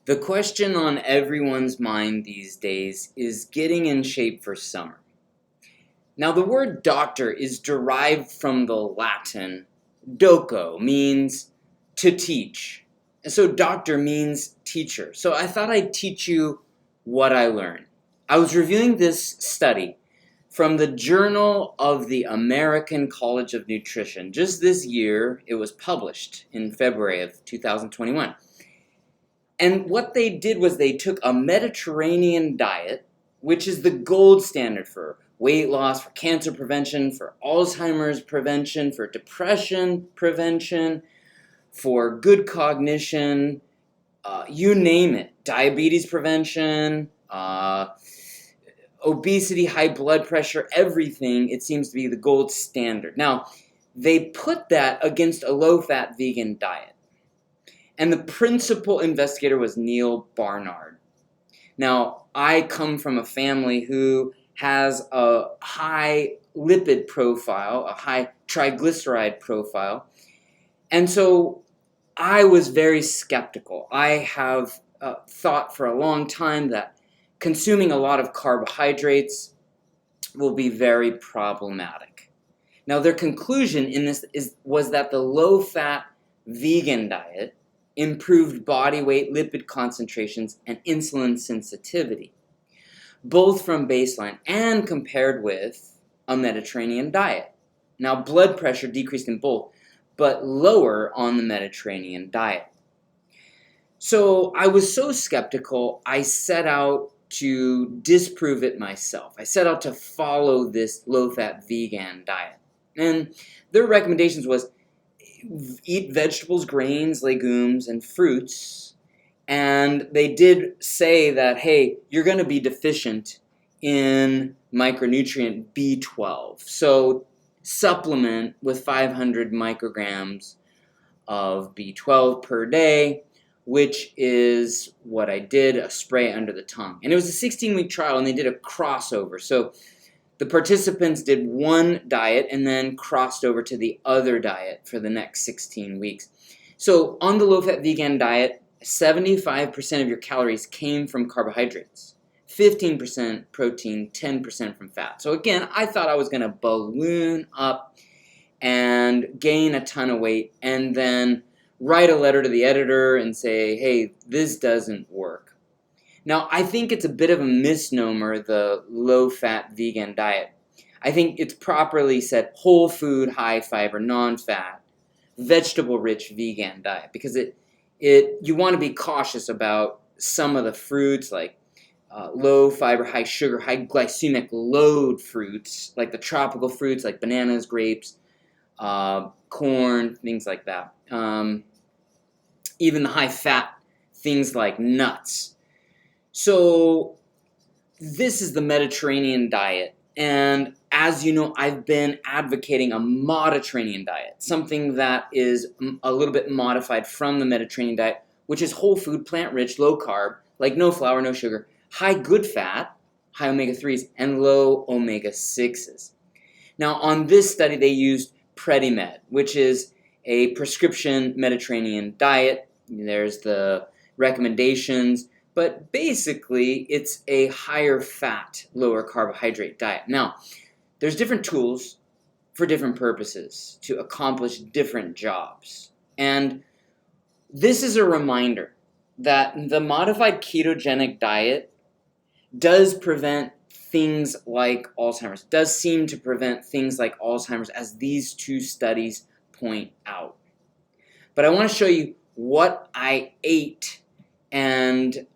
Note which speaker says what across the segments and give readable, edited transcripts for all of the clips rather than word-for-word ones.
Speaker 1: The question on everyone's mind these days is getting in shape for summer. Now, the word doctor is derived from the Latin doco, means to teach. And so doctor means teacher. So I thought I'd teach you what I learned. I was reviewing this study from the Journal of the American College of Nutrition. Just this year, it was published in February of 2021. And what they did was they took a Mediterranean diet, which is the gold standard for weight loss, for cancer prevention, for Alzheimer's prevention, for depression prevention, for good cognition, you name it, diabetes prevention, obesity, high blood pressure, everything, it seems to be the gold standard. Now, they put that against a low-fat vegan diet. And the principal investigator was Neal Barnard. Now, I come from a family who has a high lipid profile, a high triglyceride profile, and so I was very skeptical. I have thought for a long time that consuming a lot of carbohydrates will be very problematic. Now, their conclusion in this was that the low-fat vegan diet improved body weight, lipid concentrations, and insulin sensitivity, both from baseline and compared with a Mediterranean diet. Now, blood pressure decreased in both, but lower on the Mediterranean diet. So I was so skeptical, I set out to disprove it myself. I set out to follow this low-fat vegan diet. And their recommendations was eat vegetables, grains, legumes, and fruits. And they did say that, hey, you're going to be deficient in micronutrient B12. So supplement with 500 micrograms of B12 per day, which is what I did, a spray under the tongue. And it was a 16-week trial, and they did a crossover. So the participants did one diet and then crossed over to the other diet for the next 16 weeks. So on the low-fat vegan diet, 75% of your calories came from carbohydrates, 15% protein, 10% from fat. So again, I thought I was going to balloon up and gain a ton of weight and then write a letter to the editor and say, hey, this doesn't work. Now, I think it's a bit of a misnomer, the low-fat vegan diet. I think it's properly said whole food, high fiber, non-fat, vegetable-rich vegan diet, because you want to be cautious about some of the fruits like low fiber, high sugar, high glycemic load fruits, like the tropical fruits like bananas, grapes, corn, things like that. Even the high fat things like nuts. So this is the Mediterranean diet, and as you know, I've been advocating a Mediterranean diet, something that is a little bit modified from the Mediterranean diet, which is whole food, plant-rich, low carb, like no flour, no sugar, high good fat, high omega-3s, and low omega-6s. Now, on this study, they used Predimed, which is a prescription Mediterranean diet. There's the recommendations. But basically, it's a higher fat, lower carbohydrate diet. Now, there's different tools for different purposes to accomplish different jobs. And this is a reminder that the modified ketogenic diet does prevent things like Alzheimer's, does seem to prevent things like Alzheimer's, as these two studies point out. But I want to show you what I ate and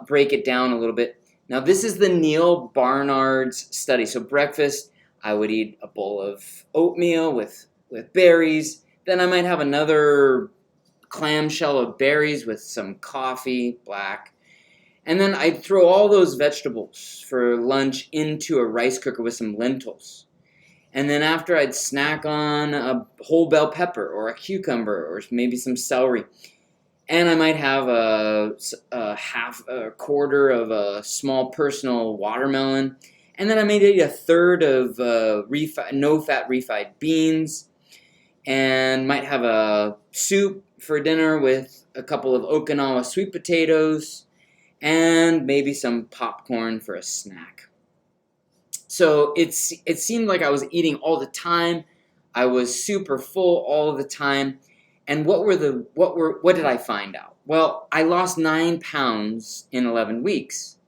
Speaker 1: break it down a little bit. Now, this is the Neal Barnard's study. So breakfast, I would eat a bowl of oatmeal with berries. Then I might have another clamshell of berries with some coffee, black. And then I'd throw all those vegetables for lunch into a rice cooker with some lentils. And then after, I'd snack on a whole bell pepper or a cucumber or maybe some celery. And I might have a quarter of a small personal watermelon. And then I might eat a third of no-fat refried beans. And might have a soup for dinner with a couple of Okinawa sweet potatoes, and maybe some popcorn for a snack. So it seemed like I was eating all the time. I was super full all of the time. And what did I find out? Well, I lost 9 pounds in 11 weeks.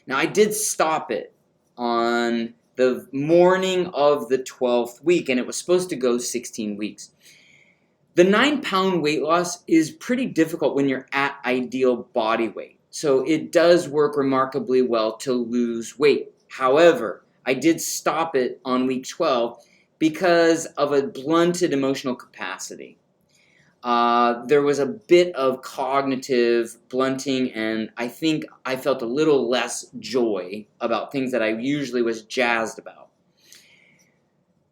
Speaker 1: Now, I did stop it on the morning of the 12th week, and it was supposed to go 16 weeks. The 9-pound weight loss is pretty difficult when you're at ideal body weight. So it does work remarkably well to lose weight. However, I did stop it on week 12 because of a blunted emotional capacity. There was a bit of cognitive blunting, and I think I felt a little less joy about things that I usually was jazzed about.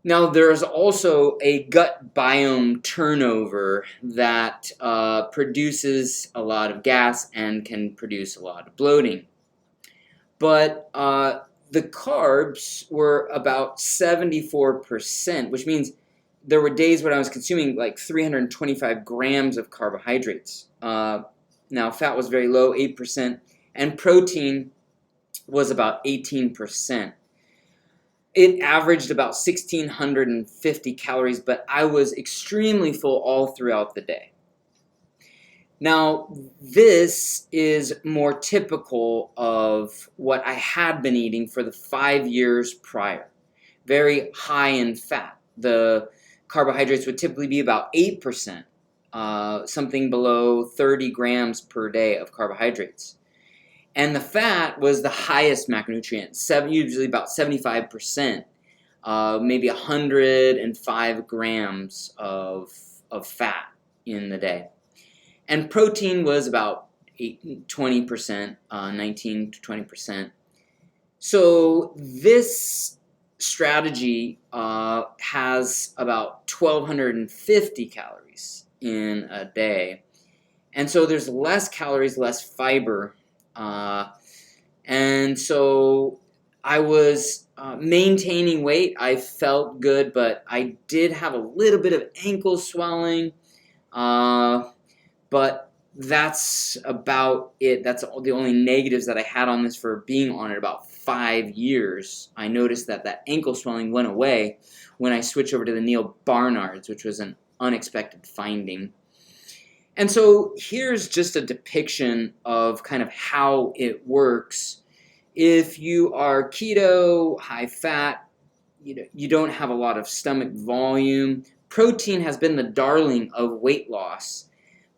Speaker 1: Now, there's also a gut biome turnover that produces a lot of gas and can produce a lot of bloating. But the carbs were about 74%, which means there were days when I was consuming like 325 grams of carbohydrates. Now, fat was very low, 8%, and protein was about 18%. It averaged about 1,650 calories, but I was extremely full all throughout the day. Now, this is more typical of what I had been eating for the 5 years prior. Very high in fat. The carbohydrates would typically be about 8%, something below 30 grams per day of carbohydrates. And the fat was the highest macronutrient, usually about 75%, maybe 105 grams of fat in the day. And protein was about 20%, 19 to 20%. So this strategy has about 1,250 calories in a day. And so there's less calories, less fiber. And so I was maintaining weight. I felt good, but I did have a little bit of ankle swelling. But that's about it. That's the only negatives that I had on this for being on it about 5 years. I noticed that ankle swelling went away when I switched over to the Neal Barnards, which was an unexpected finding. And so here's just a depiction of kind of how it works. If you are keto, high fat, you don't have a lot of stomach volume. Protein has been the darling of weight loss.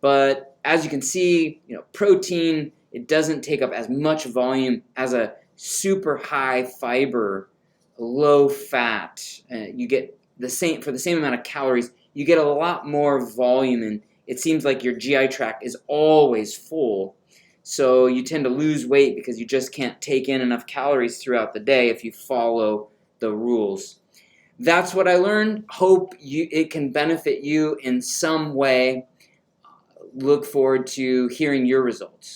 Speaker 1: But as you can see, protein, it doesn't take up as much volume as a super high fiber, low fat. You get the same for the same amount of calories. You get a lot more volume, and it seems like your GI tract is always full. So you tend to lose weight because you just can't take in enough calories throughout the day if you follow the rules. That's what I learned. Hope it can benefit you in some way. Look forward to hearing your results.